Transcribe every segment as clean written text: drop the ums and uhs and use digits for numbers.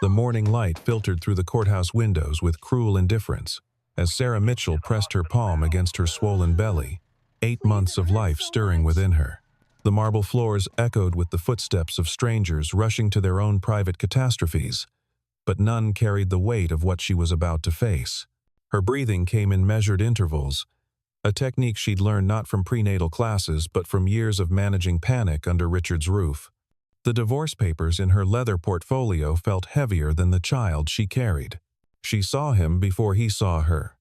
The morning light filtered through the courthouse windows with cruel indifference as Sarah Mitchell pressed her palm against her swollen belly, 8 months of life stirring within her. The marble floors echoed with the footsteps of strangers rushing to their own private catastrophes, but none carried the weight of what she was about to face. Her breathing came in measured intervals, a technique she'd learned not from prenatal classes but from years of managing panic under Richard's roof. The divorce papers in her leather portfolio felt heavier than the child she carried. She saw him before he saw her.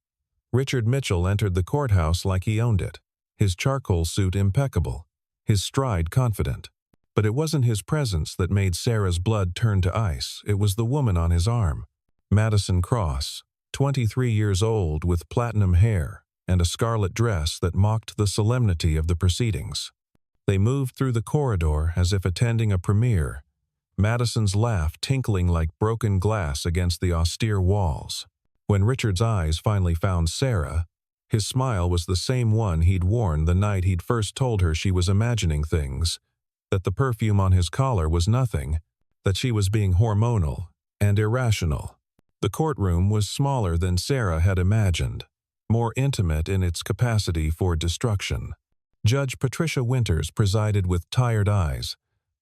Richard Mitchell entered the courthouse like he owned it, his charcoal suit impeccable, his stride confident. But it wasn't his presence that made Sarah's blood turn to ice. It was the woman on his arm, Madison Cross, 23 years old with platinum hair and a scarlet dress that mocked the solemnity of the proceedings. They moved through the corridor as if attending a premiere, Madison's laugh tinkling like broken glass against the austere walls. When Richard's eyes finally found Sarah, his smile was the same one he'd worn the night he'd first told her she was imagining things, that the perfume on his collar was nothing, that she was being hormonal and irrational. The courtroom was smaller than Sarah had imagined, more intimate in its capacity for destruction. Judge Patricia Winters presided with tired eyes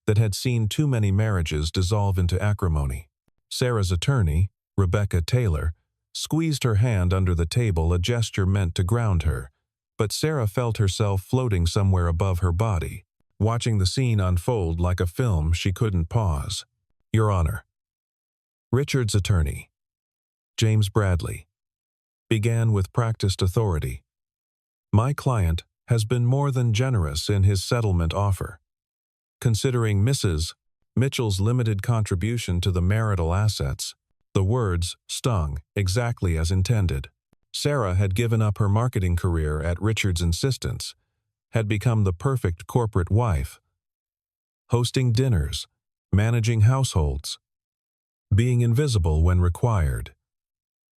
that had seen too many marriages dissolve into acrimony. Sarah's attorney, Rebecca Taylor, squeezed her hand under the table, a gesture meant to ground her, but Sarah felt herself floating somewhere above her body, watching the scene unfold like a film she couldn't pause. Your Honor. Richard's attorney, James Bradley, began with practiced authority. My client has been more than generous in his settlement offer. Considering Mrs. Mitchell's limited contribution to the marital assets, the words stung exactly as intended. Sarah had given up her marketing career at Richard's insistence, had become the perfect corporate wife, hosting dinners, managing households, being invisible when required,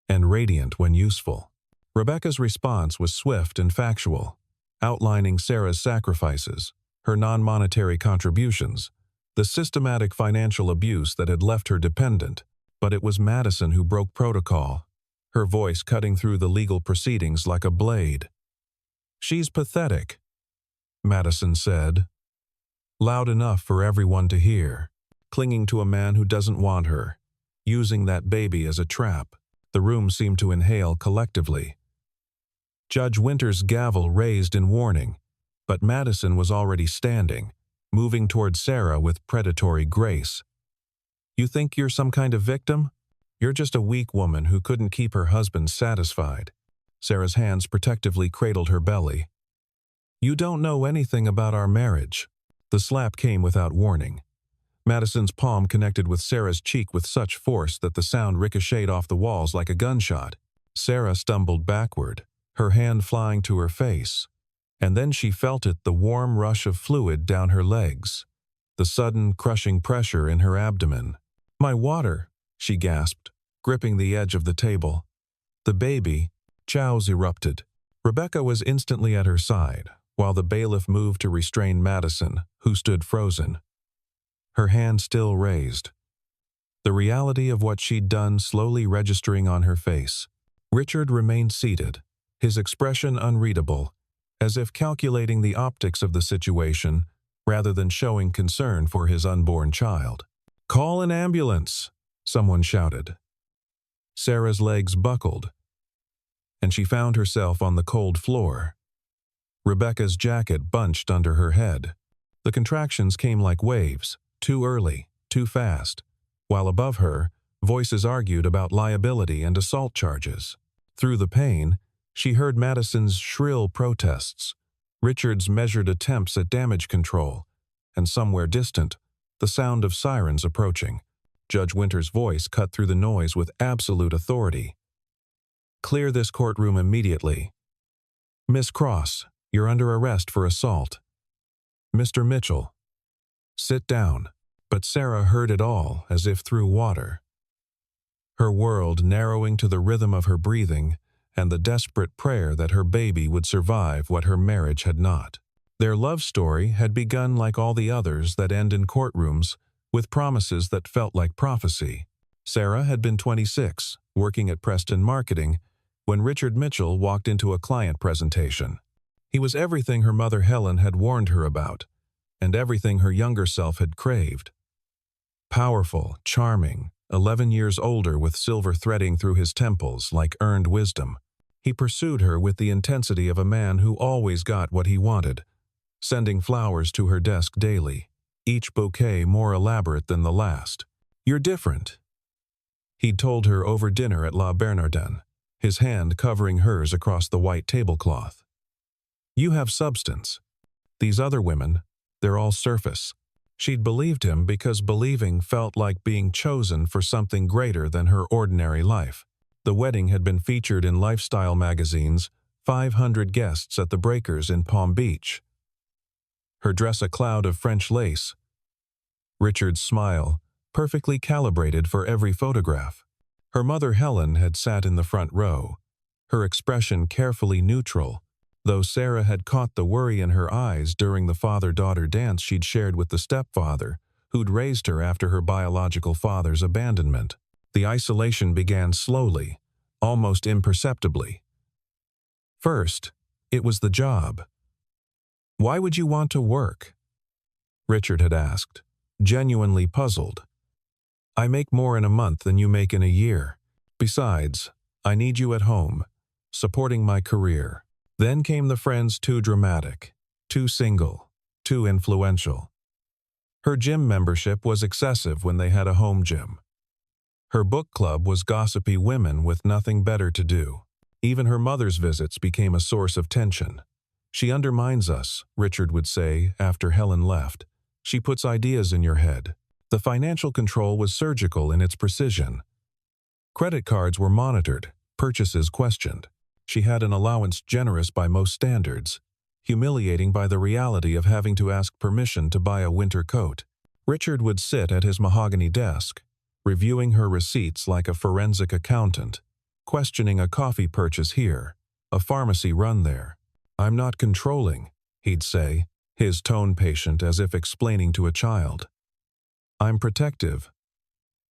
and radiant when useful. Rebecca's response was swift and factual, outlining Sarah's sacrifices, her non-monetary contributions, the systematic financial abuse that had left her dependent. But it was Madison who broke protocol, her voice cutting through the legal proceedings like a blade. She's pathetic, Madison said, loud enough for everyone to hear, clinging to a man who doesn't want her, using that baby as a trap. The room seemed to inhale collectively. Judge Winters' gavel raised in warning, but Madison was already standing, moving toward Sarah with predatory grace. You think you're some kind of victim? You're just a weak woman who couldn't keep her husband satisfied. Sarah's hands protectively cradled her belly. You don't know anything about our marriage. The slap came without warning. Madison's palm connected with Sarah's cheek with such force that the sound ricocheted off the walls like a gunshot. Sarah stumbled backward, her hand flying to her face, and then she felt it, the warm rush of fluid down her legs, the sudden crushing pressure in her abdomen. My water, she gasped, gripping the edge of the table. The baby, chows erupted. Rebecca was instantly at her side, while the bailiff moved to restrain Madison, who stood frozen, her hand still raised. The reality of what she'd done slowly registering on her face. Richard remained seated, his expression unreadable, as if calculating the optics of the situation rather than showing concern for his unborn child. Call an ambulance, someone shouted. Sarah's legs buckled, and she found herself on the cold floor. Rebecca's jacket bunched under her head. The contractions came like waves, too early, too fast, while above her, voices argued about liability and assault charges. Through the pain, she heard Madison's shrill protests, Richard's measured attempts at damage control, and somewhere distant, the sound of sirens approaching. Judge Winters' voice cut through the noise with absolute authority. Clear this courtroom immediately. Miss Cross, you're under arrest for assault. Mr. Mitchell. Sit down. But Sarah heard it all as if through water. Her world narrowing to the rhythm of her breathing and the desperate prayer that her baby would survive what her marriage had not. Their love story had begun like all the others that end in courtrooms, with promises that felt like prophecy. Sarah had been 26, working at Preston Marketing, when Richard Mitchell walked into a client presentation. He was everything her mother Helen had warned her about, and everything her younger self had craved. Powerful, charming, 11 years older with silver threading through his temples like earned wisdom. He pursued her with the intensity of a man who always got what he wanted, sending flowers to her desk daily, each bouquet more elaborate than the last. "You're different," he'd told her over dinner at La Bernardin, his hand covering hers across the white tablecloth. "You have substance. These other women, they're all surface." She'd believed him because believing felt like being chosen for something greater than her ordinary life. The wedding had been featured in lifestyle magazines, 500 guests at the Breakers in Palm Beach. Her dress a cloud of French lace. Richard's smile, perfectly calibrated for every photograph. Her mother Helen had sat in the front row, her expression carefully neutral, though Sarah had caught the worry in her eyes during the father-daughter dance she'd shared with the stepfather, who'd raised her after her biological father's abandonment. The isolation began slowly, almost imperceptibly. First, it was the job. "Why would you want to work?" Richard had asked, genuinely puzzled. "I make more in a month than you make in a year. Besides, I need you at home, supporting my career." Then came the friends too dramatic, too single, too influential. Her gym membership was excessive when they had a home gym. Her book club was gossipy women with nothing better to do. Even her mother's visits became a source of tension. "She undermines us," Richard would say after Helen left. "She puts ideas in your head." The financial control was surgical in its precision. Credit cards were monitored, purchases questioned. She had an allowance generous by most standards, humiliating by the reality of having to ask permission to buy a winter coat. Richard would sit at his mahogany desk, reviewing her receipts like a forensic accountant, questioning a coffee purchase here, a pharmacy run there. "I'm not controlling," he'd say, his tone patient as if explaining to a child. "I'm protective.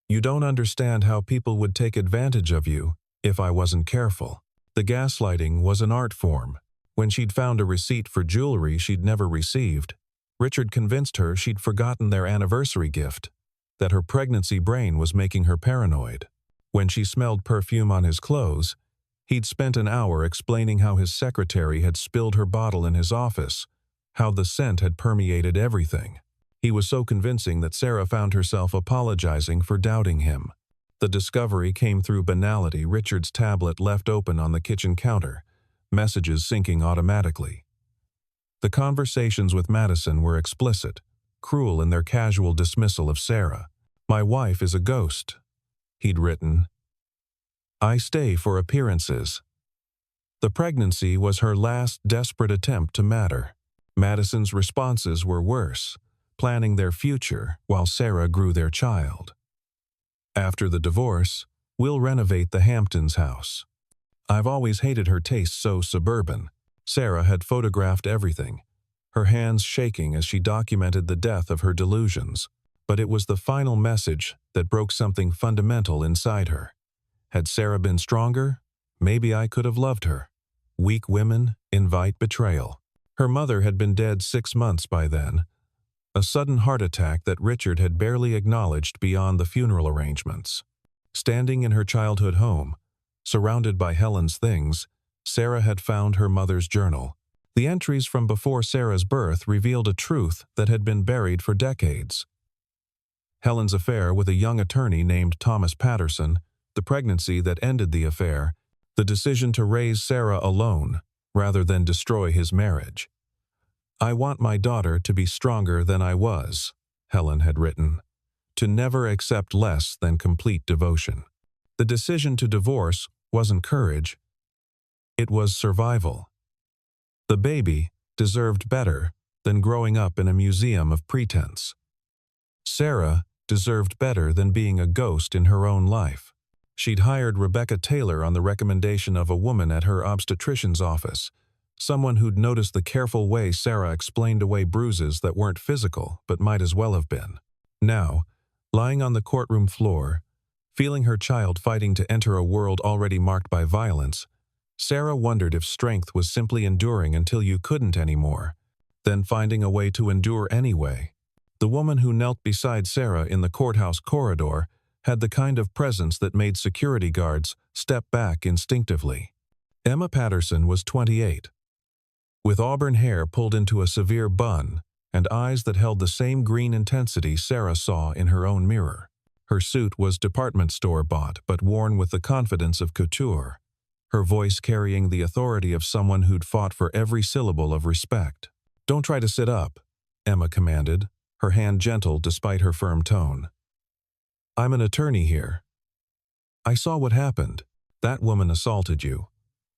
You don't understand how people would take advantage of you if I wasn't careful." The gaslighting was an art form. When she'd found a receipt for jewelry she'd never received, Richard convinced her she'd forgotten their anniversary gift, that her pregnancy brain was making her paranoid. When she smelled perfume on his clothes, he'd spent an hour explaining how his secretary had spilled her bottle in his office, how the scent had permeated everything. He was so convincing that Sarah found herself apologizing for doubting him. The discovery came through banality. Richard's tablet left open on the kitchen counter, messages syncing automatically. The conversations with Madison were explicit, cruel in their casual dismissal of Sarah. "My wife is a ghost," he'd written. "I stay for appearances." The pregnancy was her last desperate attempt to matter. Madison's responses were worse, planning their future while Sarah grew their child. "After the divorce, we'll renovate the Hamptons house." I've always hated her taste so suburban. Sarah had photographed everything, her hands shaking as she documented the death of her delusions. But it was the final message that broke something fundamental inside her. Had Sarah been stronger, maybe I could have loved her. Weak women invite betrayal. Her mother had been dead 6 months by then, a sudden heart attack that Richard had barely acknowledged beyond the funeral arrangements. Standing in her childhood home, surrounded by Helen's things, Sarah had found her mother's journal. The entries from before Sarah's birth revealed a truth that had been buried for decades. Helen's affair with a young attorney named Thomas Patterson, the pregnancy that ended the affair, the decision to raise Sarah alone rather than destroy his marriage. "I want my daughter to be stronger than I was," Helen had written, "to never accept less than complete devotion." The decision to divorce wasn't courage, it was survival. The baby deserved better than growing up in a museum of pretense. Sarah deserved better than being a ghost in her own life. She'd hired Rebecca Taylor on the recommendation of a woman at her obstetrician's office, someone who'd noticed the careful way Sarah explained away bruises that weren't physical but might as well have been. Now, lying on the courtroom floor, Feeling her child fighting to enter a world already marked by violence, Sarah wondered if strength was simply enduring until you couldn't anymore, then finding a way to endure anyway. The woman who knelt beside Sarah in the courthouse corridor had the kind of presence that made security guards step back instinctively. Emma Patterson was 28. With auburn hair pulled into a severe bun and eyes that held the same green intensity Sarah saw in her own mirror. Her suit was department store bought but worn with the confidence of couture, her voice carrying the authority of someone who'd fought for every syllable of respect. "Don't try to sit up," Emma commanded, her hand gentle despite her firm tone. "I'm an attorney here. I saw what happened. That woman assaulted you,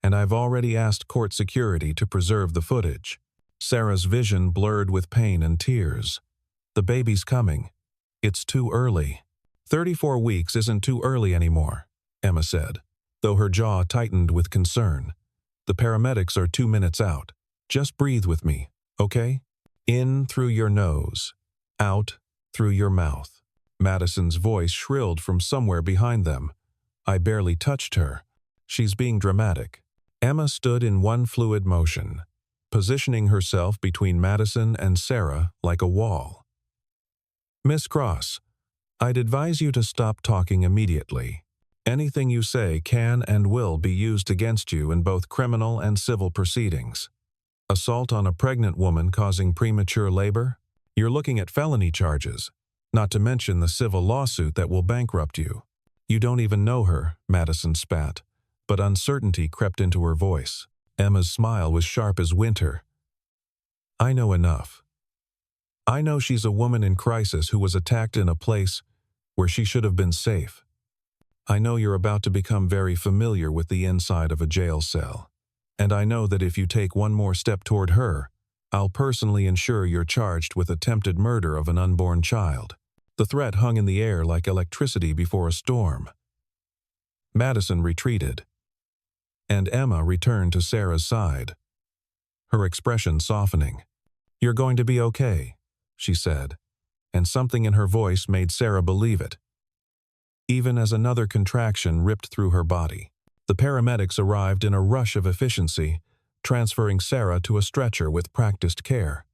and I've already asked court security to preserve the footage." Sarah's vision blurred with pain and tears. "The baby's coming. It's too early." 34 weeks isn't too early anymore," Emma said, though her jaw tightened with concern. "The paramedics are 2 minutes out. Just breathe with me, okay? In through your nose, out through your mouth." Madison's voice shrilled from somewhere behind them. "I barely touched her. She's being dramatic." Emma stood in one fluid motion, positioning herself between Madison and Sarah like a wall. "Miss Cross, I'd advise you to stop talking immediately. Anything you say can and will be used against you in both criminal and civil proceedings. Assault on a pregnant woman causing premature labor? You're looking at felony charges, not to mention the civil lawsuit that will bankrupt you." "You don't even know her," Madison spat, but uncertainty crept into her voice. Emma's smile was sharp as winter. "I know enough. I know she's a woman in crisis who was attacked in a place where she should have been safe. I know you're about to become very familiar with the inside of a jail cell. And I know that if you take one more step toward her, I'll personally ensure you're charged with attempted murder of an unborn child." The threat hung in the air like electricity before a storm. Madison retreated, and Emma returned to Sarah's side, her expression softening. "You're going to be okay," she said, and something in her voice made Sarah believe it, even as another contraction ripped through her body. The paramedics arrived in a rush of efficiency, transferring Sarah to a stretcher with practiced care.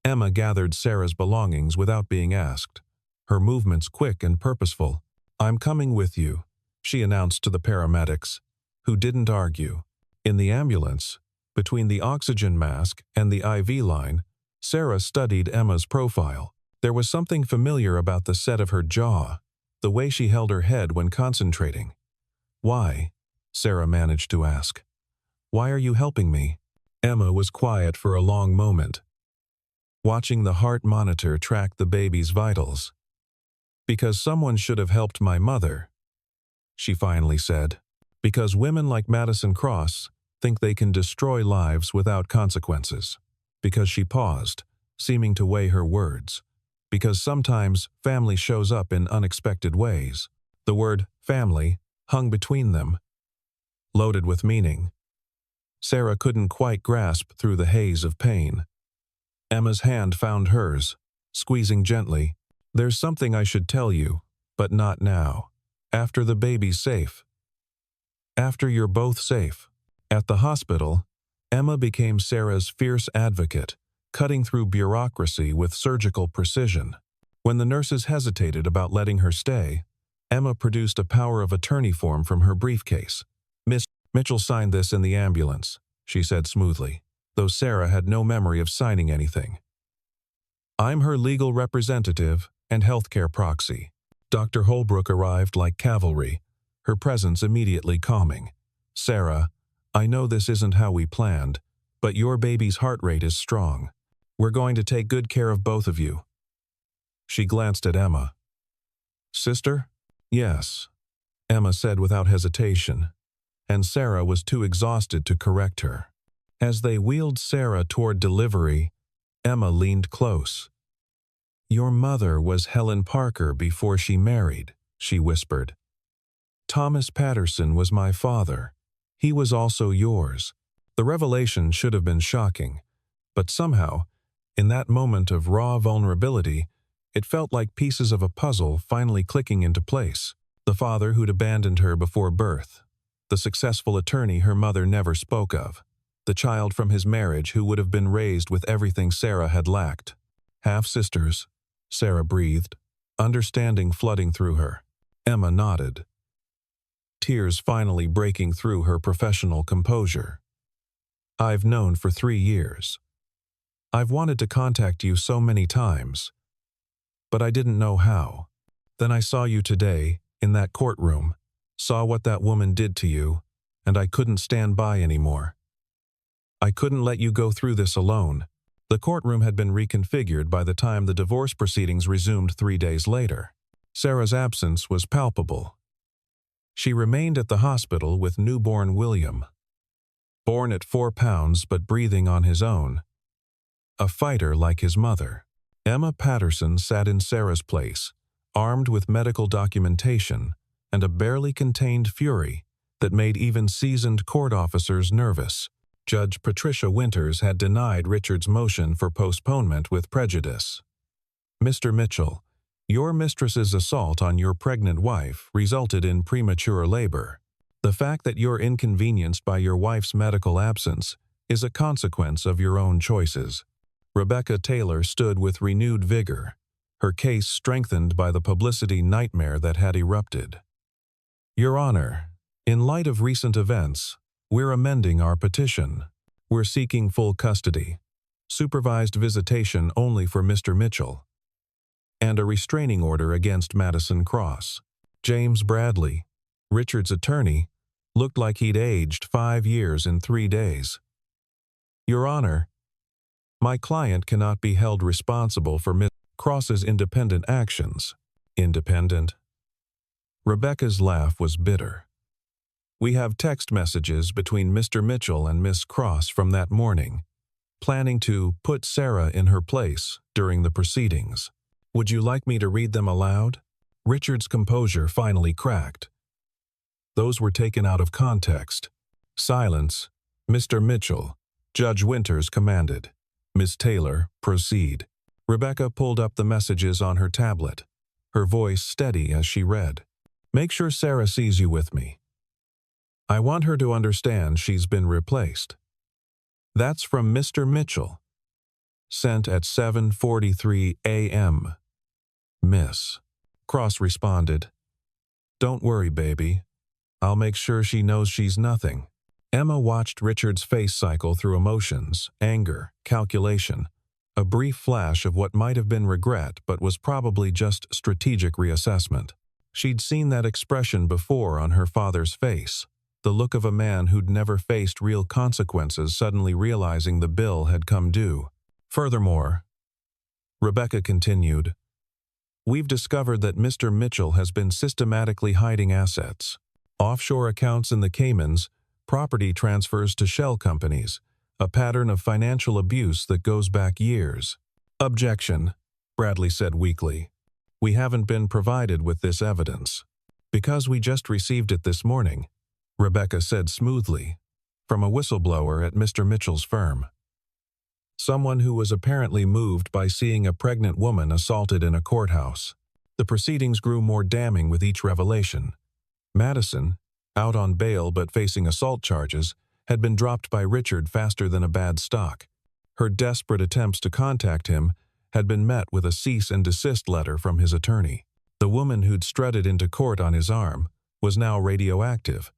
Emma gathered Sarah's belongings without being asked, her movements quick and purposeful. "I'm coming with you," she announced to the paramedics, who didn't argue. In the ambulance, between the oxygen mask and the IV line, Sarah studied Emma's profile. There was something familiar about the set of her jaw, the way she held her head when concentrating. "Why?" Sarah managed to ask. "Why are you helping me?" Emma was quiet for a long moment, watching the heart monitor track the baby's vitals. "Because someone should have helped my mother," she finally said. "Because women like Madison Cross think they can destroy lives without consequences." Because she paused, seeming to weigh her words. Because sometimes family shows up in unexpected ways. The word family hung between them, loaded with meaning. Sarah couldn't quite grasp through the haze of pain. Emma's hand found hers, squeezing gently. "There's something I should tell you, but not now. After the baby's safe. After you're both safe." At the hospital, Emma became Sarah's fierce advocate, cutting through bureaucracy with surgical precision. When the nurses hesitated about letting her stay, Emma produced a power of attorney form from her briefcase. "Miss Mitchell signed this in the ambulance," she said smoothly, though Sarah had no memory of signing anything. "I'm her legal representative and healthcare proxy." Dr. Holbrook arrived like cavalry, her presence immediately calming. "Sarah, I know this isn't how we planned, but your baby's heart rate is strong. We're going to take good care of both of you." She glanced at Emma. "Sister?" "Yes," Emma said without hesitation, and Sarah was too exhausted to correct her. As they wheeled Sarah toward delivery, Emma leaned close. "Your mother was Helen Parker before she married," she whispered. "Thomas Patterson was my father. He was also yours." The revelation should have been shocking, but somehow, in that moment of raw vulnerability, it felt like pieces of a puzzle finally clicking into place. The father who'd abandoned her before birth. The successful attorney her mother never spoke of. The child from his marriage who would have been raised with everything Sarah had lacked. Half-sisters, Sarah breathed, understanding flooding through her. Emma nodded, tears finally breaking through her professional composure. I've known for 3 years. I've wanted to contact you so many times, but I didn't know how. Then I saw you today, in that courtroom, saw what that woman did to you, and I couldn't stand by anymore. I couldn't let you go through this alone. The courtroom had been reconfigured by the time the divorce proceedings resumed 3 days later. Sarah's absence was palpable. She remained at the hospital with newborn William. Born at 4 pounds but breathing on his own. A fighter like his mother. Emma Patterson sat in Sarah's place, armed with medical documentation and a barely contained fury that made even seasoned court officers nervous. Judge Patricia Winters had denied Richard's motion for postponement with prejudice. Mr. Mitchell, your mistress's assault on your pregnant wife resulted in premature labor. The fact that you're inconvenienced by your wife's medical absence is a consequence of your own choices. Rebecca Taylor stood with renewed vigor, her case strengthened by the publicity nightmare that had erupted. Your Honor, in light of recent events, we're amending our petition. We're seeking full custody, supervised visitation only for Mr. Mitchell, and a restraining order against Madison Cross. James Bradley, Richard's attorney, looked like he'd aged 5 years in 3 days. Your Honor, my client cannot be held responsible for Miss Cross's independent actions. Independent? Rebecca's laugh was bitter. We have text messages between Mr. Mitchell and Miss Cross from that morning, planning to put Sarah in her place during the proceedings. Would you like me to read them aloud? Richard's composure finally cracked. Those were taken out of context. Silence. Mr. Mitchell, Judge Winters commanded. Miss Taylor, proceed. Rebecca pulled up the messages on her tablet, her voice steady as she read. Make sure Sarah sees you with me. I want her to understand she's been replaced. That's from Mr. Mitchell. Sent at 7:43 a.m. Miss. Cross responded. Don't worry, baby. I'll make sure she knows she's nothing. Emma watched Richard's face cycle through emotions, anger, calculation, a brief flash of what might have been regret but was probably just strategic reassessment. She'd seen that expression before on her father's face, the look of a man who'd never faced real consequences suddenly realizing the bill had come due. Furthermore, Rebecca continued, we've discovered that Mr. Mitchell has been systematically hiding assets. Offshore accounts in the Caymans, property transfers to shell companies, a pattern of financial abuse that goes back years. Objection, Bradley said weakly. We haven't been provided with this evidence. Because we just received it this morning, Rebecca said smoothly, from a whistleblower at Mr. Mitchell's firm. Someone who was apparently moved by seeing a pregnant woman assaulted in a courthouse. The proceedings grew more damning with each revelation. Madison, out on bail but facing assault charges, had been dropped by Richard faster than a bad stock. Her desperate attempts to contact him had been met with a cease and desist letter from his attorney. The woman who'd strutted into court on his arm was now radioactive,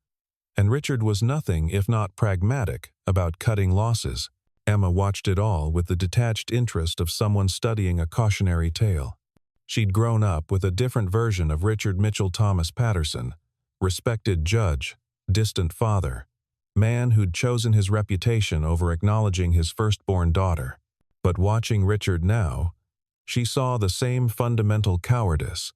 and Richard was nothing if not pragmatic about cutting losses. Emma watched it all with the detached interest of someone studying a cautionary tale. She'd grown up with a different version of Richard Mitchell Thomas Patterson, respected judge, distant father, man who'd chosen his reputation over acknowledging his firstborn daughter. But watching Richard now, she saw the same fundamental cowardice,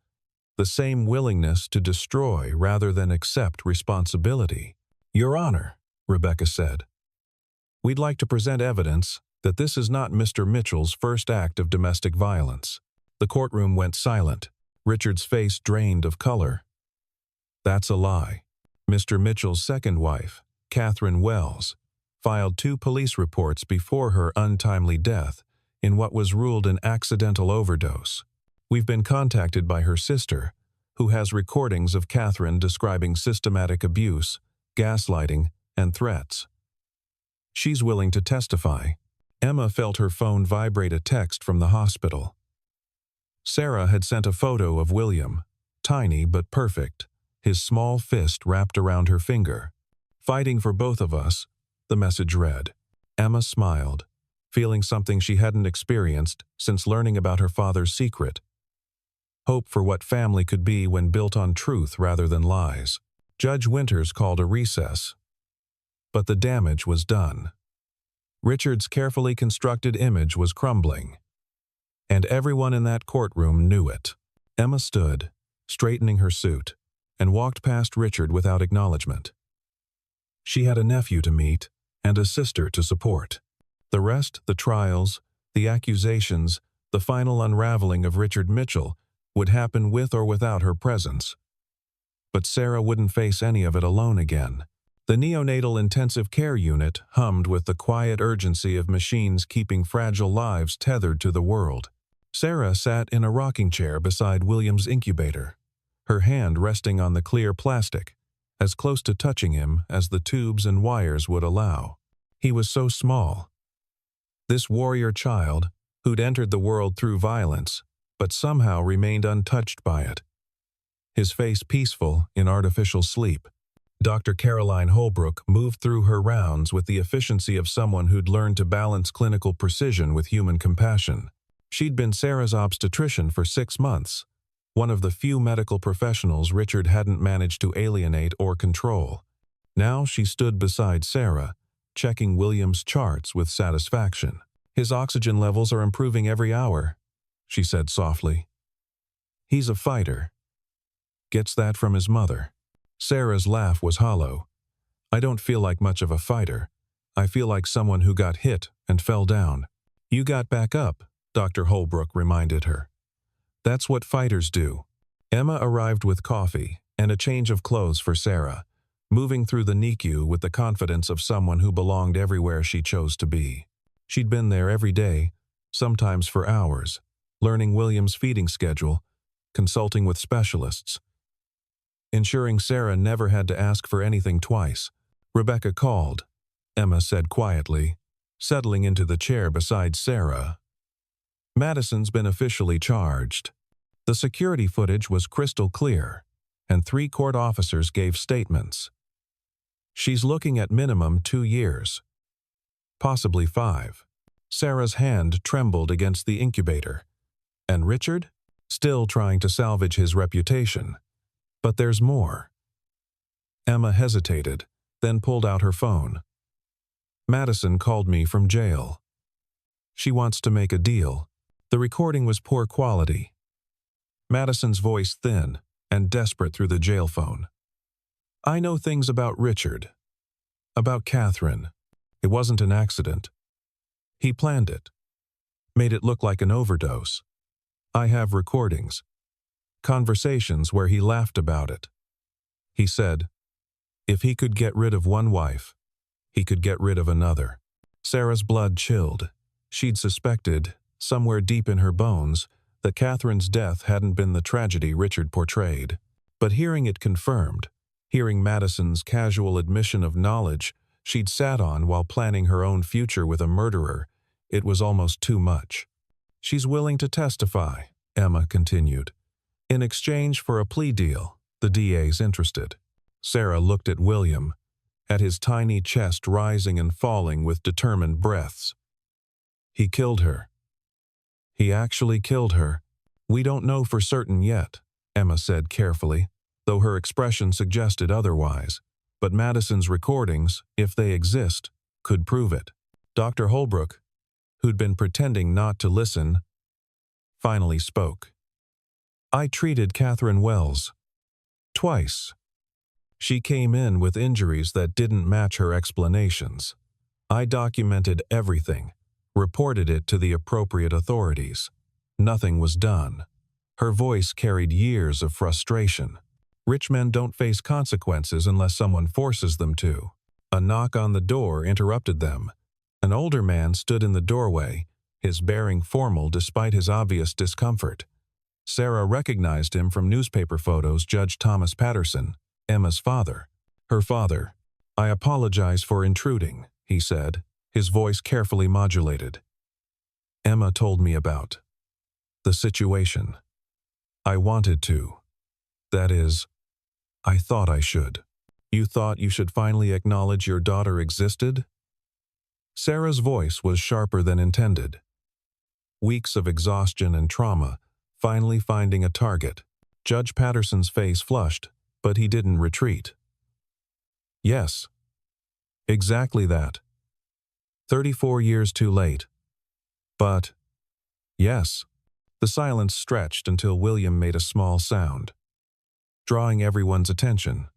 the same willingness to destroy rather than accept responsibility. Your Honor, Rebecca said, we'd like to present evidence that this is not Mr. Mitchell's first act of domestic violence. The courtroom went silent, Richard's face drained of color. That's a lie. Mr. Mitchell's second wife, Catherine Wells, filed 2 police reports before her untimely death in what was ruled an accidental overdose. We've been contacted by her sister, who has recordings of Catherine describing systematic abuse, gaslighting, and threats. She's willing to testify. Emma felt her phone vibrate a text from the hospital. Sarah had sent a photo of William, tiny but perfect, his small fist wrapped around her finger. "Fighting for both of us," the message read. Emma smiled, feeling something she hadn't experienced since learning about her father's secret. Hope for what family could be when built on truth rather than lies. Judge Winters called a recess. But the damage was done. Richard's carefully constructed image was crumbling. And everyone in that courtroom knew it. Emma stood, straightening her suit, and walked past Richard without acknowledgement. She had a nephew to meet and a sister to support. The rest, the trials, the accusations, the final unraveling of Richard Mitchell, would happen with or without her presence. But Sarah wouldn't face any of it alone again. The neonatal intensive care unit hummed with the quiet urgency of machines keeping fragile lives tethered to the world. Sarah sat in a rocking chair beside William's incubator, her hand resting on the clear plastic, as close to touching him as the tubes and wires would allow. He was so small. This warrior child, who'd entered the world through violence, but somehow remained untouched by it. His face peaceful in artificial sleep. Dr. Caroline Holbrook moved through her rounds with the efficiency of someone who'd learned to balance clinical precision with human compassion. She'd been Sarah's obstetrician for 6 months, one of the few medical professionals Richard hadn't managed to alienate or control. Now she stood beside Sarah, checking William's charts with satisfaction. "His oxygen levels are improving every hour," she said softly. "He's a fighter. Gets that from his mother." Sarah's laugh was hollow. "I don't feel like much of a fighter. I feel like someone who got hit and fell down." "You got back up," Dr. Holbrook reminded her. "That's what fighters do." Emma arrived with coffee and a change of clothes for Sarah, moving through the NICU with the confidence of someone who belonged everywhere she chose to be. She'd been there every day, sometimes for hours, learning William's feeding schedule, consulting with specialists, ensuring Sarah never had to ask for anything twice. "Rebecca called," Emma said quietly, settling into the chair beside Sarah. "Madison's been officially charged." The security footage was crystal clear, and 3 court officers gave statements. "She's looking at minimum 2 years. Possibly 5. Sarah's hand trembled against the incubator. And Richard? Still trying to salvage his reputation. But there's more. Emma hesitated, then pulled out her phone. "Madison called me from jail. She wants to make a deal." The recording was poor quality. Madison's voice thin and desperate through the jail phone. "I know things about Richard. About Catherine. It wasn't an accident. He planned it. Made it look like an overdose. I have recordings. Conversations where he laughed about it. He said, if he could get rid of one wife, he could get rid of another." Sarah's blood chilled. She'd suspected, somewhere deep in her bones, that Catherine's death hadn't been the tragedy Richard portrayed. But hearing it confirmed, hearing Madison's casual admission of knowledge she'd sat on while planning her own future with a murderer, it was almost too much. "She's willing to testify," Emma continued. "In exchange for a plea deal, the DA's interested." Sarah looked at William, at his tiny chest rising and falling with determined breaths. "He killed her. He actually killed her." "We don't know for certain yet," Emma said carefully, though her expression suggested otherwise. "But Madison's recordings, if they exist, could prove it." Dr. Holbrook, who'd been pretending not to listen, finally spoke. "I treated Catherine Wells. Twice. She came in with injuries that didn't match her explanations. I documented everything, reported it to the appropriate authorities. Nothing was done." Her voice carried years of frustration. Rich men don't face consequences unless someone forces them to. A knock on the door interrupted them. An older man stood in the doorway, his bearing formal despite his obvious discomfort. Sarah recognized him from newspaper photos. Judge Thomas Patterson, Emma's father. Her father. "I apologize for intruding," he said, his voice carefully modulated. "Emma told me about the situation. I wanted to. That is, I thought I should." "You thought you should finally acknowledge your daughter existed?" Sarah's voice was sharper than intended. Weeks of exhaustion and trauma, finally finding a target. Judge Patterson's face flushed, but he didn't retreat. "Yes. Exactly that. 34 years too late. But, yes." The silence stretched until William made a small sound, drawing everyone's attention.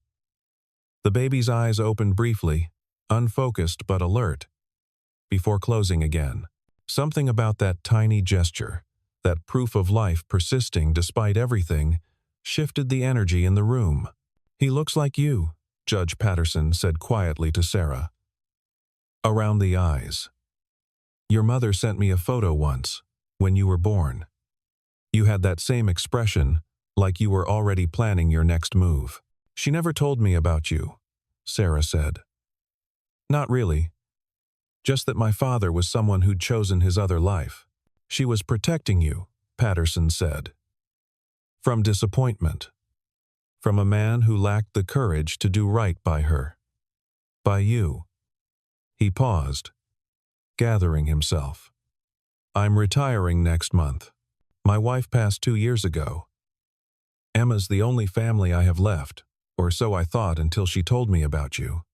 The baby's eyes opened briefly, unfocused but alert, before closing again. Something about that tiny gesture, that proof of life persisting despite everything, shifted the energy in the room. "He looks like you," Judge Patterson said quietly to Sarah. "Around the eyes. Your mother sent me a photo once, when you were born. You had that same expression, like you were already planning your next move." "She never told me about you," Sarah said. "Not really. Just that my father was someone who'd chosen his other life." "She was protecting you," Patterson said. "From disappointment. From a man who lacked the courage to do right by her. By you." He paused, gathering himself. "I'm retiring next month. My wife passed 2 years ago. Emma's the only family I have left, or so I thought until she told me about you.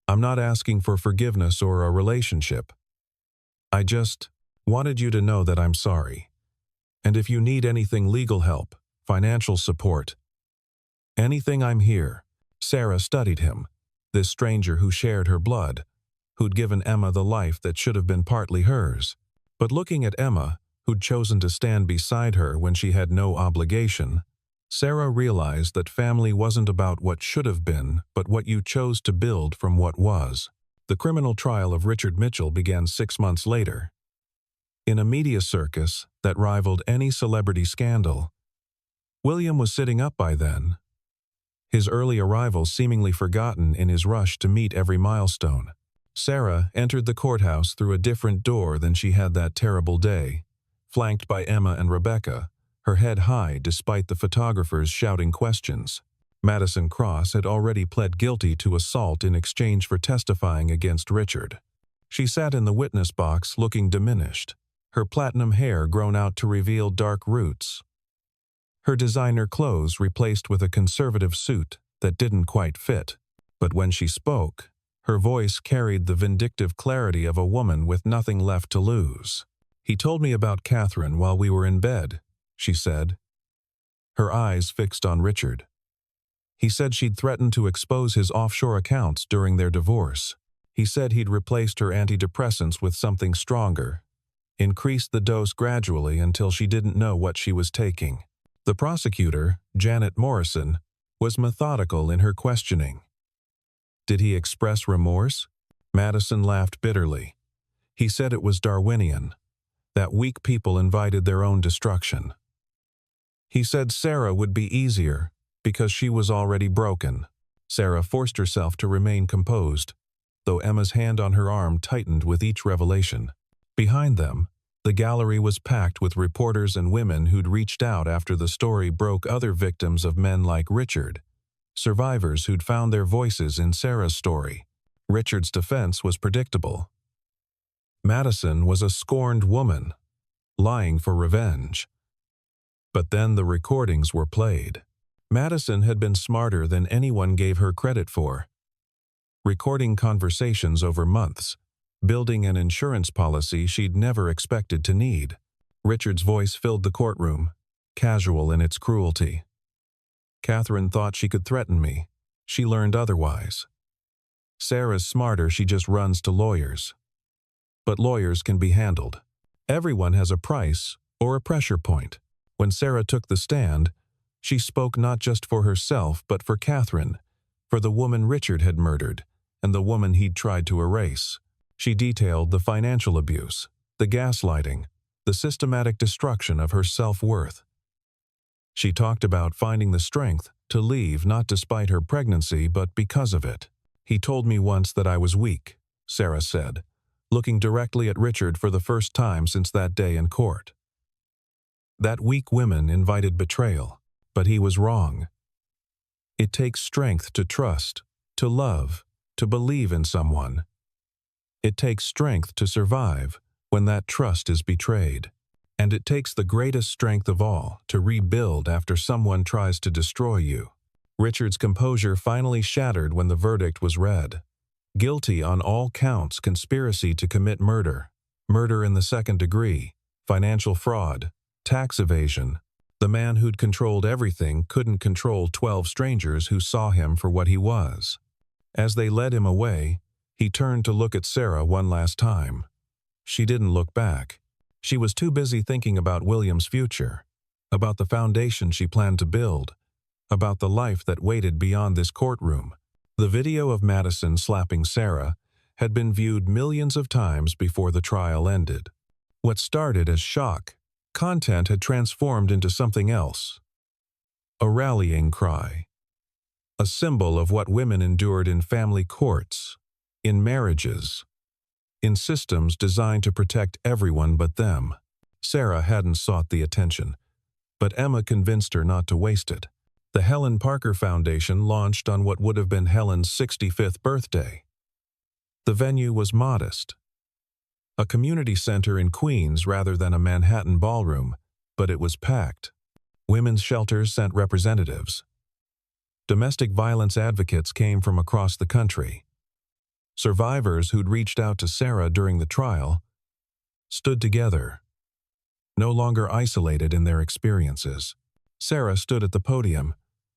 I'm not asking for forgiveness or a relationship. I just wanted you to know that I'm sorry. And if you need anything, legal help, financial support, anything, I'm here." Sarah studied him, this stranger who shared her blood, who'd given Emma the life that should have been partly hers. But looking at Emma, who'd chosen to stand beside her when she had no obligation, Sarah realized that family wasn't about what should have been, but what you chose to build from what was. The criminal trial of Richard Mitchell began 6 months later. In a media circus that rivaled any celebrity scandal. William was sitting up by then, his early arrival seemingly forgotten in his rush to meet every milestone. Sarah entered the courthouse through a different door than she had that terrible day, flanked by Emma and Rebecca, her head high despite the photographers shouting questions. Madison Cross had already pled guilty to assault in exchange for testifying against Richard. She sat in the witness box looking diminished, her platinum hair grown out to reveal dark roots, her designer clothes replaced with a conservative suit that didn't quite fit. But when she spoke, her voice carried the vindictive clarity of a woman with nothing left to lose. "He told me about Catherine while we were in bed," she said, her eyes fixed on Richard. "He said she'd threatened to expose his offshore accounts during their divorce. He said he'd replaced her antidepressants with something stronger, increased the dose gradually until she didn't know what she was taking." The prosecutor, Janet Morrison, was methodical in her questioning. "Did he express remorse?" Madison laughed bitterly. "He said it was Darwinian, that weak people invited their own destruction. He said Sarah would be easier because she was already broken." Sarah forced herself to remain composed, though Emma's hand on her arm tightened with each revelation. Behind them, the gallery was packed with reporters and women who'd reached out after the story broke, other victims of men like Richard, survivors who'd found their voices in Sarah's story. Richard's defense was predictable. Madison was a scorned woman, lying for revenge. But then the recordings were played. Madison had been smarter than anyone gave her credit for, recording conversations over months, building an insurance policy she'd never expected to need. Richard's voice filled the courtroom, casual in its cruelty. "Catherine thought she could threaten me. She learned otherwise. Sarah's smarter, she just runs to lawyers. But lawyers can be handled. Everyone has a price or a pressure point." When Sarah took the stand, she spoke not just for herself but for Catherine, for the woman Richard had murdered, and the woman he'd tried to erase. She detailed the financial abuse, the gaslighting, the systematic destruction of her self-worth. She talked about finding the strength to leave not despite her pregnancy but because of it. "He told me once that I was weak," Sarah said, looking directly at Richard for the first time since that day in court. That weak women invited betrayal, but he was wrong. It takes strength to trust, to love, to believe in someone. It takes strength to survive when that trust is betrayed. And it takes the greatest strength of all to rebuild after someone tries to destroy you. Richard's composure finally shattered when the verdict was read. Guilty on all counts: conspiracy to commit murder, murder in the second degree, financial fraud, tax evasion. The man who'd controlled everything couldn't control 12 strangers who saw him for what he was. As they led him away, he turned to look at Sarah one last time. She didn't look back. She was too busy thinking about William's future, about the foundation she planned to build, about the life that waited beyond this courtroom. The video of Madison slapping Sarah had been viewed millions of times before the trial ended. What started as shock content had transformed into something else. A rallying cry. A symbol of what women endured in family courts, in marriages, in systems designed to protect everyone but them. Sarah hadn't sought the attention, but Emma convinced her not to waste it. The Helen Parker Foundation launched on what would have been Helen's 65th birthday. The venue was modest. A community center in Queens rather than a Manhattan ballroom, but it was packed. Women's shelters sent representatives. Domestic violence advocates came from across the country. Survivors who'd reached out to Sarah during the trial stood together, no longer isolated in their experiences. Sarah stood at the podium.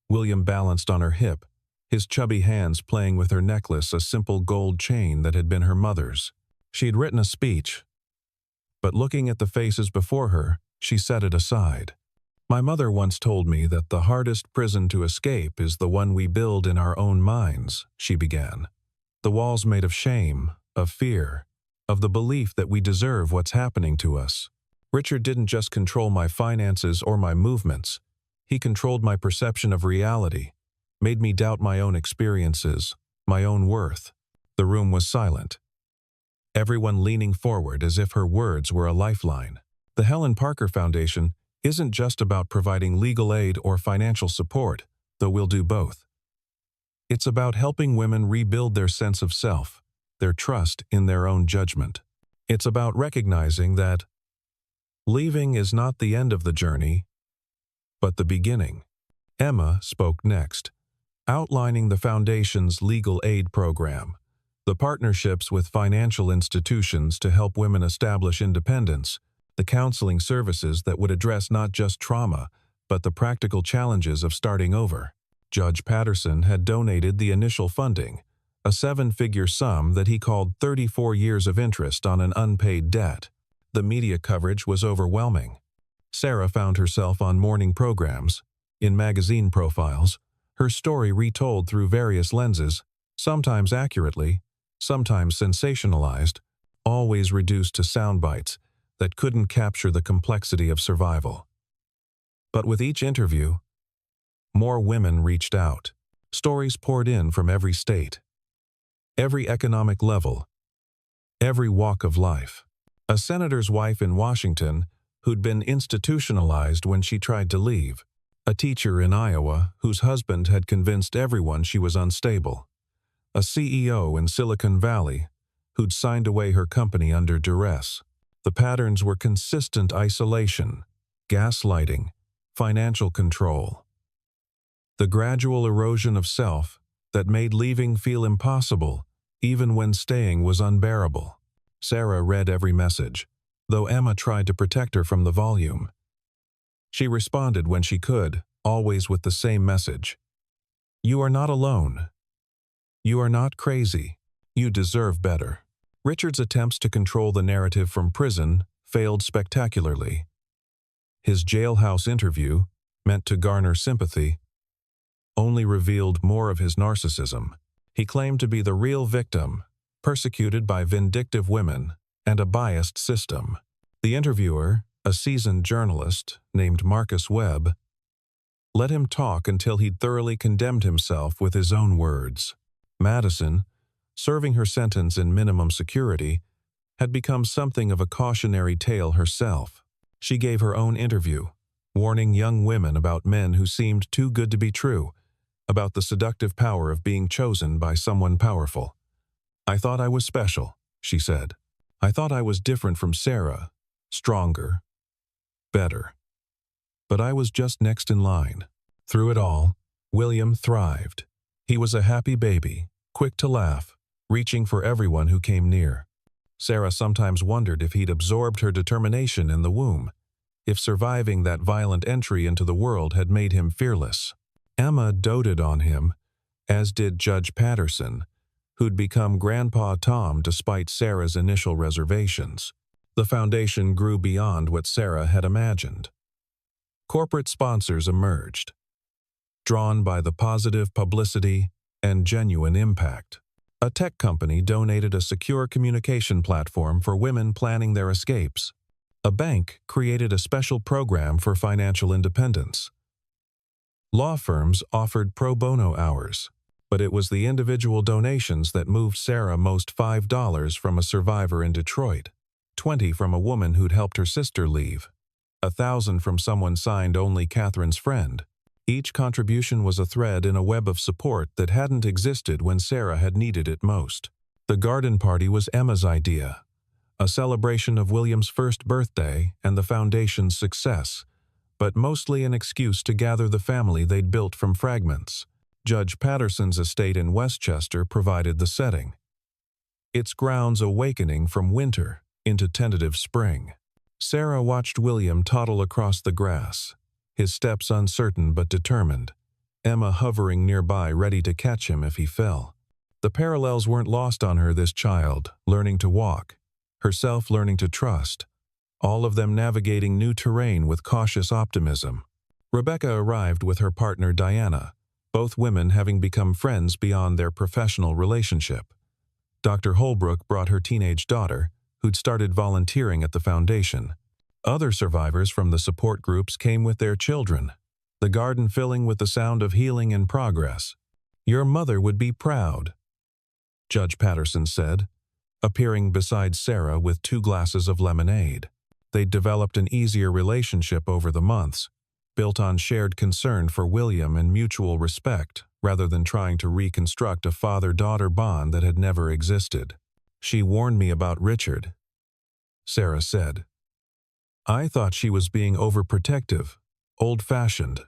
William balanced on her hip, his chubby hands playing with her necklace, a simple gold chain that had been her mother's. She had written a speech, but looking at the faces before her, she set it aside. "My mother once told me that the hardest prison to escape is the one we build in our own minds," she began. "The walls made of shame, of fear, of the belief that we deserve what's happening to us. Richard didn't just control my finances or my movements. He controlled my perception of reality, made me doubt my own experiences, my own worth." The room was silent, everyone leaning forward as if her words were a lifeline. The Helen Parker Foundation isn't just about providing legal aid or financial support, though we'll do both. It's about helping women rebuild their sense of self, their trust in their own judgment. It's about recognizing that leaving is not the end of the journey, but the beginning. Emma spoke next, outlining the Foundation's legal aid program, the partnerships with financial institutions to help women establish independence, the counseling services that would address not just trauma, but the practical challenges of starting over. Judge Patterson had donated the initial funding, a 7-figure sum that he called 34 years of interest on an unpaid debt. The media coverage was overwhelming. Sarah found herself on morning programs, in magazine profiles, her story retold through various lenses, sometimes accurately, sometimes sensationalized, always reduced to sound bites that couldn't capture the complexity of survival. But with each interview, more women reached out. Stories poured in from every state, every economic level, every walk of life. A senator's wife in Washington who'd been institutionalized when she tried to leave. A teacher in Iowa whose husband had convinced everyone she was unstable. A CEO in Silicon Valley who'd signed away her company under duress. The patterns were consistent isolation, gaslighting, financial control. The gradual erosion of self that made leaving feel impossible, even when staying was unbearable. Sarah read every message, though Emma tried to protect her from the volume. She responded when she could, always with the same message. "You are not alone. You are not crazy. You deserve better." Richard's attempts to control the narrative from prison failed spectacularly. His jailhouse interview, meant to garner sympathy, only revealed more of his narcissism. He claimed to be the real victim, persecuted by vindictive women and a biased system. The interviewer, a seasoned journalist named Marcus Webb, Let him talk until he'd thoroughly condemned himself with his own words. Madison, serving her sentence in minimum security, had become something of a cautionary tale herself. She gave her own interview, warning young women about men who seemed too good to be true, about the seductive power of being chosen by someone powerful. "I thought I was special," she said. "I thought I was different from Sarah, stronger, better. But I was just next in line." Through it all, William thrived. He was a happy baby, quick to laugh, reaching for everyone who came near. Sarah sometimes wondered if he'd absorbed her determination in the womb, if surviving that violent entry into the world had made him fearless. Emma doted on him, as did Judge Patterson, who'd become Grandpa Tom despite Sarah's initial reservations. The foundation grew beyond what Sarah had imagined. Corporate sponsors emerged, drawn by the positive publicity and genuine impact. A tech company donated a secure communication platform for women planning their escapes. A bank created a special program for financial independence. Law firms offered pro bono hours, but it was the individual donations that moved Sarah most $5 from a survivor in Detroit, $20 from a woman who'd helped her sister leave, $1,000 from someone signed only Catherine's friend. Each contribution was a thread in a web of support that hadn't existed when Sarah had needed it most. The garden party was Emma's idea, a celebration of William's first birthday and the foundation's success, but mostly an excuse to gather the family they'd built from fragments. Judge Patterson's estate in Westchester provided the setting, its grounds awakening from winter into tentative spring. Sarah watched William toddle across the grass, his steps uncertain but determined, Emma hovering nearby ready to catch him if he fell. The parallels weren't lost on her, this child, learning to walk, herself learning to trust, all of them navigating new terrain with cautious optimism. Rebecca arrived with her partner Diana, both women having become friends beyond their professional relationship. Dr. Holbrook brought her teenage daughter, who'd started volunteering at the foundation. Other survivors from the support groups came with their children, the garden filling with the sound of healing in progress. "Your mother would be proud," Judge Patterson said, appearing beside Sarah with 2 glasses of lemonade. They'd developed an easier relationship over the months, built on shared concern for William and mutual respect, rather than trying to reconstruct a father-daughter bond that had never existed. "She warned me about Richard," Sarah said. "I thought she was being overprotective, old-fashioned.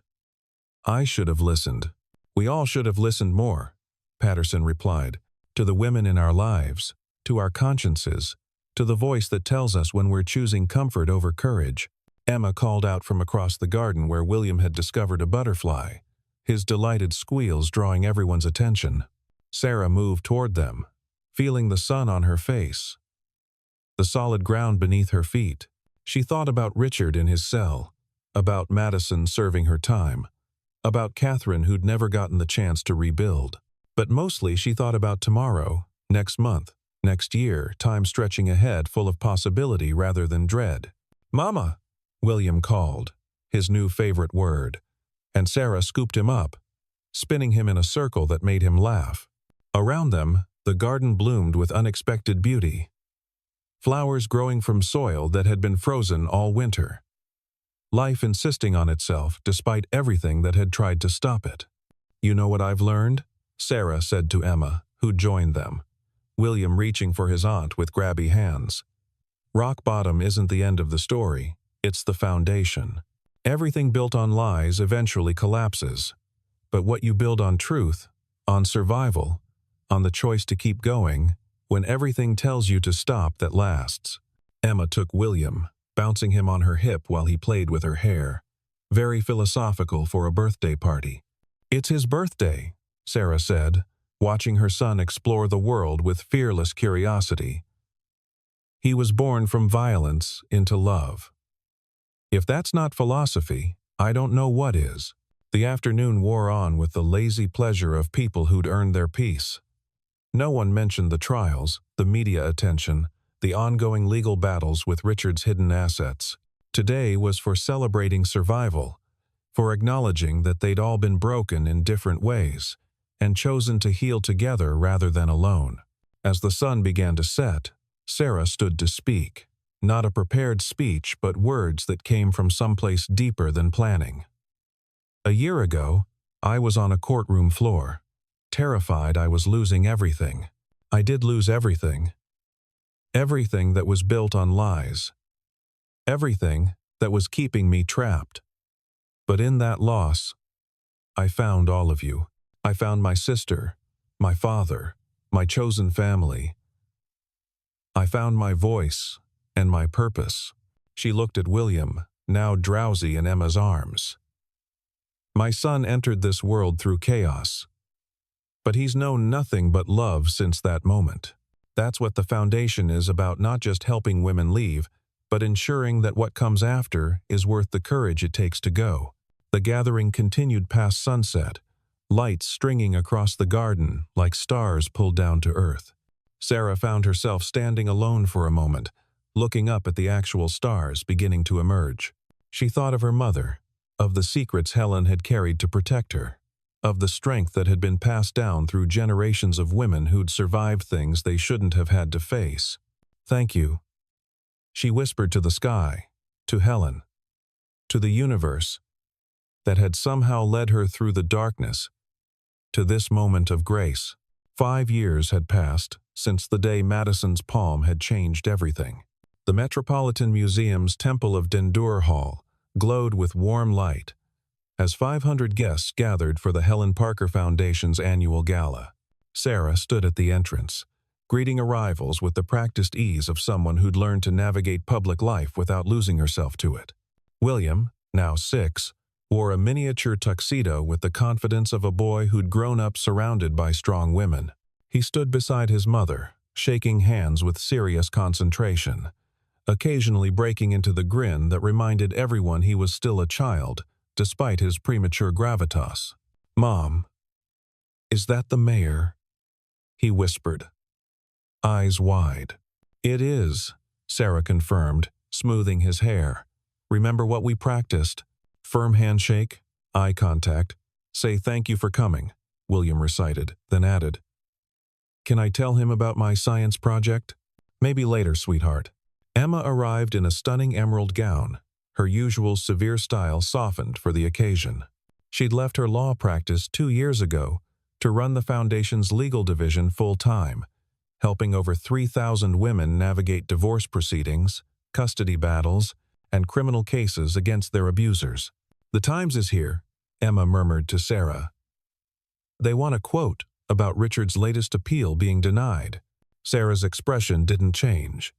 I should have listened. We all should have listened more," Patterson replied, "to the women in our lives, to our consciences, to the voice that tells us when we're choosing comfort over courage." Emma called out from across the garden where William had discovered a butterfly, his delighted squeals drawing everyone's attention. Sarah moved toward them, feeling the sun on her face, the solid ground beneath her feet. She thought about Richard in his cell, about Madison serving her time, about Catherine who'd never gotten the chance to rebuild. But mostly she thought about tomorrow, next month, next year, time stretching ahead full of possibility rather than dread. "Mama!" William called, his new favorite word, and Sarah scooped him up, spinning him in a circle that made him laugh. Around them, the garden bloomed with unexpected beauty, flowers growing from soil that had been frozen all winter, life insisting on itself despite everything that had tried to stop it. "You know what I've learned?" Sarah said to Emma, who joined them, William reaching for his aunt with grabby hands. "Rock bottom isn't the end of the story, it's the foundation. Everything built on lies eventually collapses, but what you build on truth, on survival, on the choice to keep going, when everything tells you to stop, that lasts." Emma took William, bouncing him on her hip while he played with her hair, very philosophical for a birthday party. "It's his birthday," Sarah said, watching her son explore the world with fearless curiosity. "He was born from violence into love. If that's not philosophy, I don't know what is." The afternoon wore on with the lazy pleasure of people who'd earned their peace. No one mentioned the trials, the media attention, the ongoing legal battles with Richard's hidden assets. Today was for celebrating survival, for acknowledging that they'd all been broken in different ways and chosen to heal together rather than alone. As the sun began to set, Sarah stood to speak, not a prepared speech but words that came from someplace deeper than planning. A year ago, I was on a courtroom floor, terrified I was losing everything. I did lose everything. Everything that was built on lies. Everything that was keeping me trapped. But in that loss, I found all of you. I found my sister, my father, my chosen family. I found my voice and my purpose. She looked at William, now drowsy in Emma's arms. My son entered this world through chaos, but he's known nothing but love since that moment. That's what the foundation is about, not just helping women leave, but ensuring that what comes after is worth the courage it takes to go. The gathering continued past sunset, lights stringing across the garden like stars pulled down to earth. Sarah found herself standing alone for a moment, looking up at the actual stars beginning to emerge. She thought of her mother, of the secrets Helen had carried to protect her, of the strength that had been passed down through generations of women who'd survived things they shouldn't have had to face. "Thank you," she whispered to the sky, to Helen, to the universe that had somehow led her through the darkness to this moment of grace. 5 years had passed since the day Madison's palm had changed everything. The Metropolitan Museum's Temple of Dendur Hall glowed with warm light as 500 guests gathered for the Helen Parker Foundation's annual gala. Sarah stood at the entrance, greeting arrivals with the practiced ease of someone who'd learned to navigate public life without losing herself to it. William, now 6, wore a miniature tuxedo with the confidence of a boy who'd grown up surrounded by strong women. He stood beside his mother, shaking hands with serious concentration, occasionally breaking into the grin that reminded everyone he was still a child, despite his premature gravitas. "Mom, is that the mayor?" he whispered, eyes wide. "It is," Sarah confirmed, smoothing his hair. "Remember what we practiced? Firm handshake, eye contact, say thank you for coming," William recited, then added, "Can I tell him about my science project?" "Maybe later, sweetheart." Emma arrived in a stunning emerald gown, her usual severe style softened for the occasion. She'd left her law practice 2 years ago to run the Foundation's legal division full-time, helping over 3,000 women navigate divorce proceedings, custody battles, and criminal cases against their abusers. "The Times is here," Emma murmured to Sarah. "They want a quote about Richard's latest appeal being denied." Sarah's expression didn't change.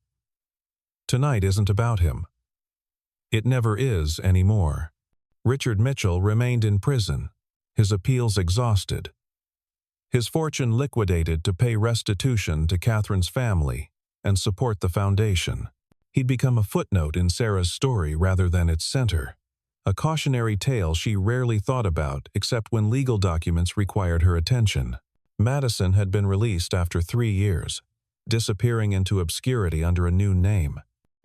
"Tonight isn't about him. It never is anymore. Richard Mitchell remained in prison, his appeals exhausted, his fortune liquidated to pay restitution to Catherine's family and support the Foundation. He'd become a footnote in Sarah's story rather than its center, a cautionary tale she rarely thought about except when legal documents required her attention. Madison had been released after 3 years, disappearing into obscurity under a new name.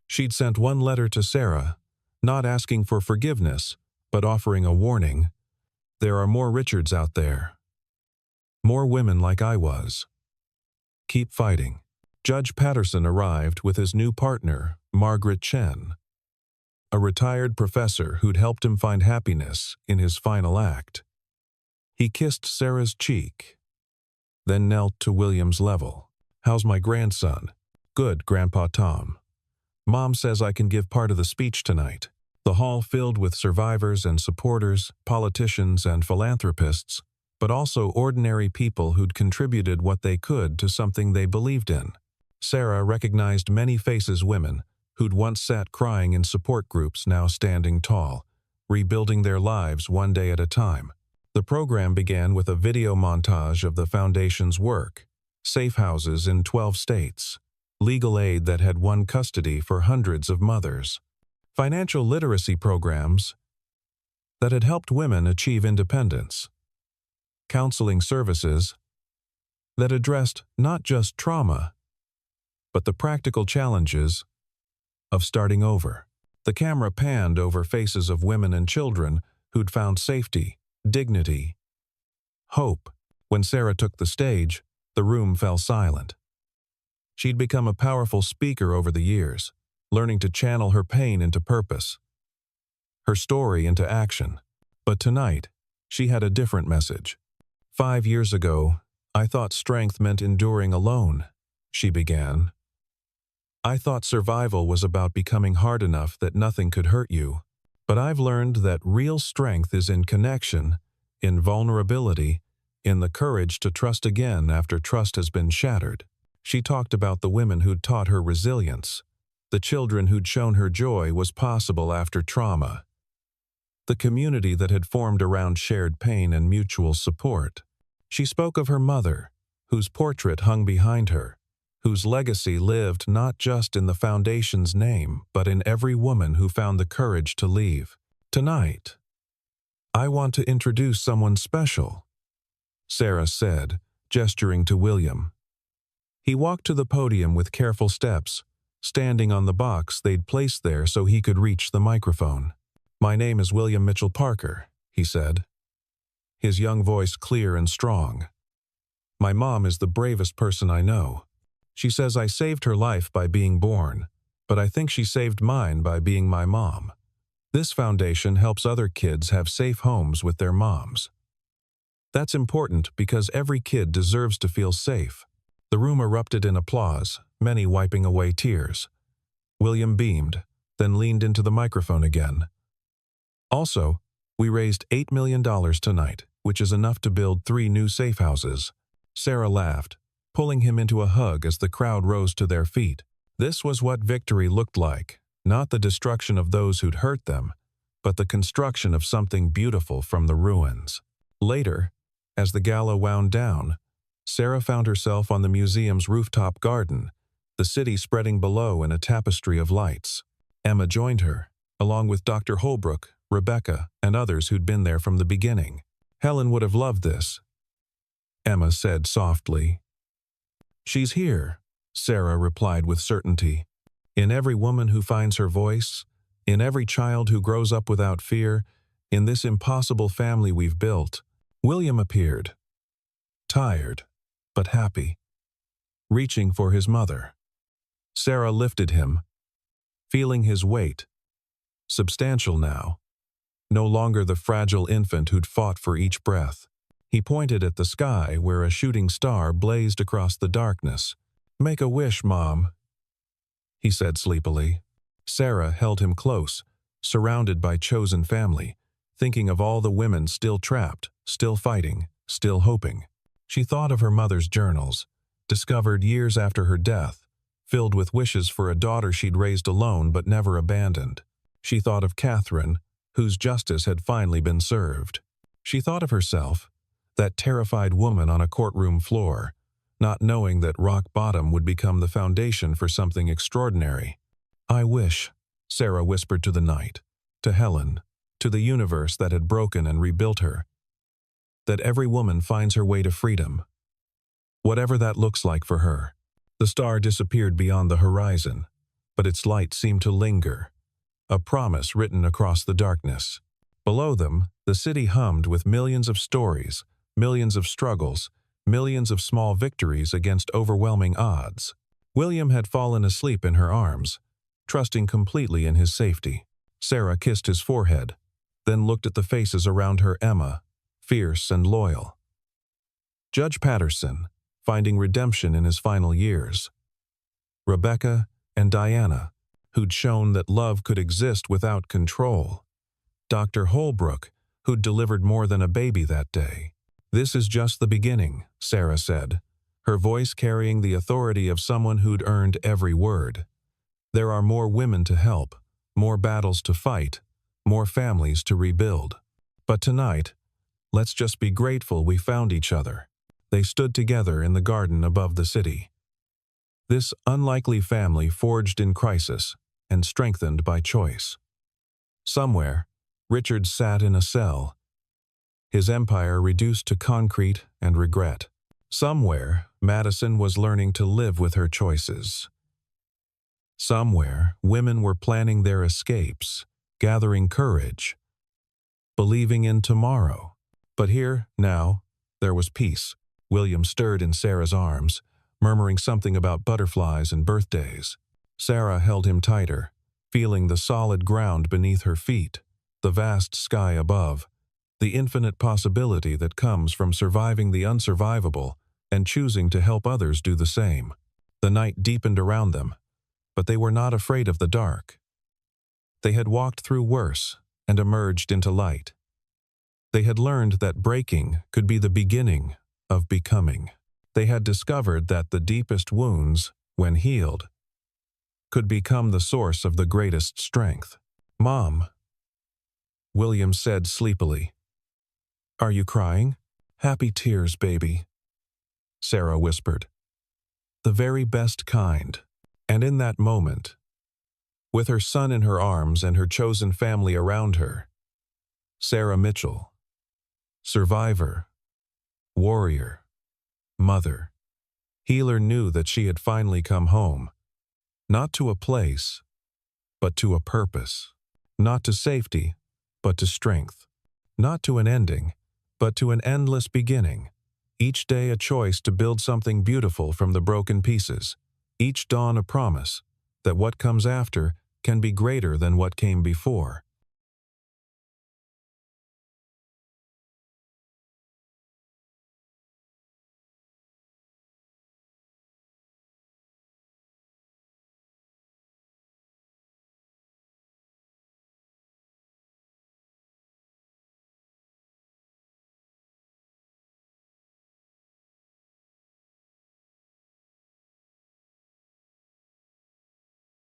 She'd sent one letter to Sarah, not asking for forgiveness, but offering a warning. "There are more Richards out there. More women like I was. Keep fighting." Judge Patterson arrived with his new partner, Margaret Chen, a retired professor who'd helped him find happiness in his final act. He kissed Sarah's cheek, then knelt to William's level. "How's my grandson?" "Good, Grandpa Tom. Mom says I can give part of the speech tonight." The hall filled with survivors and supporters, politicians and philanthropists, but also ordinary people who'd contributed what they could to something they believed in. Sarah recognized many faces, women who'd once sat crying in support groups now standing tall, rebuilding their lives one day at a time. The program began with a video montage of the Foundation's work, safe houses in 12 states, legal aid that had won custody for hundreds of mothers, financial literacy programs that had helped women achieve independence, counseling services that addressed not just trauma, but the practical challenges of starting over. The camera panned over faces of women and children who'd found safety, dignity, hope. When Sarah took the stage, the room fell silent. She'd become a powerful speaker over the years, learning to channel her pain into purpose, her story into action. But tonight, she had a different message. 5 years ago, I thought strength meant enduring alone, she began. I thought survival was about becoming hard enough that nothing could hurt you. But I've learned that real strength is in connection, in vulnerability, in the courage to trust again after trust has been shattered. She talked about the women who'd taught her resilience, the children who'd shown her joy was possible after trauma, the community that had formed around shared pain and mutual support. She spoke of her mother, whose portrait hung behind her, whose legacy lived not just in the foundation's name, but in every woman who found the courage to leave. Tonight, I want to introduce someone special, Sarah said, gesturing to William. He walked to the podium with careful steps, standing on the box they'd placed there so he could reach the microphone. My name is William Mitchell Parker, he said, his young voice clear and strong. My mom is the bravest person I know. She says I saved her life by being born, but I think she saved mine by being my mom. This foundation helps other kids have safe homes with their moms. That's important because every kid deserves to feel safe. The room erupted in applause, many wiping away tears. William beamed, then leaned into the microphone again. Also, we raised $8 million tonight, which is enough to build 3 new safe houses. Sarah laughed, pulling him into a hug as the crowd rose to their feet. This was what victory looked like, not the destruction of those who'd hurt them, but the construction of something beautiful from the ruins. Later, as the gala wound down, Sarah found herself on the museum's rooftop garden, the city spreading below in a tapestry of lights. Emma joined her, along with Dr. Holbrook, Rebecca, and others who'd been there from the beginning. Helen would have loved this, Emma said softly. She's here, Sarah replied with certainty. In every woman who finds her voice, in every child who grows up without fear, in this impossible family we've built. William appeared, tired, but happy, reaching for his mother. Sarah lifted him, feeling his weight, substantial now, no longer the fragile infant who'd fought for each breath. He pointed at the sky where a shooting star blazed across the darkness. Make a wish, Mom, he said sleepily. Sarah held him close, surrounded by chosen family, thinking of all the women still trapped, still fighting, still hoping. She thought of her mother's journals, discovered years after her death, filled with wishes for a daughter she'd raised alone but never abandoned. She thought of Catherine, whose justice had finally been served. She thought of herself, that terrified woman on a courtroom floor, not knowing that rock bottom would become the foundation for something extraordinary. I wish, Sarah whispered to the night, to Helen, to the universe that had broken and rebuilt her, that every woman finds her way to freedom, whatever that looks like for her. The star disappeared beyond the horizon, but its light seemed to linger, a promise written across the darkness. Below them, the city hummed with millions of stories, millions of struggles, millions of small victories against overwhelming odds. William had fallen asleep in her arms, trusting completely in his safety. Sarah kissed his forehead, then looked at the faces around her. Emma, fierce and loyal. Judge Patterson, finding redemption in his final years. Rebecca and Diana, who'd shown that love could exist without control. Dr. Holbrook, who'd delivered more than a baby that day. This is just the beginning, Sarah said, her voice carrying the authority of someone who'd earned every word. There are more women to help, more battles to fight, more families to rebuild. But tonight, let's just be grateful we found each other. They stood together in the garden above the city. This unlikely family forged in crisis and strengthened by choice. Somewhere, Richard sat in a cell, his empire reduced to concrete and regret. Somewhere, Madison was learning to live with her choices. Somewhere, women were planning their escapes, gathering courage. believing in tomorrow. But here, now, there was peace. William stirred in Sarah's arms, murmuring something about butterflies and birthdays. Sarah held him tighter, feeling the solid ground beneath her feet, the vast sky above, the infinite possibility that comes from surviving the unsurvivable and choosing to help others do the same. The night deepened around them, but they were not afraid of the dark. They had walked through worse and emerged into light. They had learned that breaking could be the beginning of becoming. They had discovered that the deepest wounds, when healed, could become the source of the greatest strength. "Mom," William said sleepily. "Are you crying?" "Happy tears, baby," Sarah whispered. "The very best kind." And in that moment, with her son in her arms and her chosen family around her, Sarah Mitchell, survivor, warrior, mother, healer, knew that she had finally come home, not to a place, but to a purpose, not to safety, but to strength, not to an ending, but to an endless beginning. Each day a choice to build something beautiful from the broken pieces, each dawn a promise that what comes after can be greater than what came before.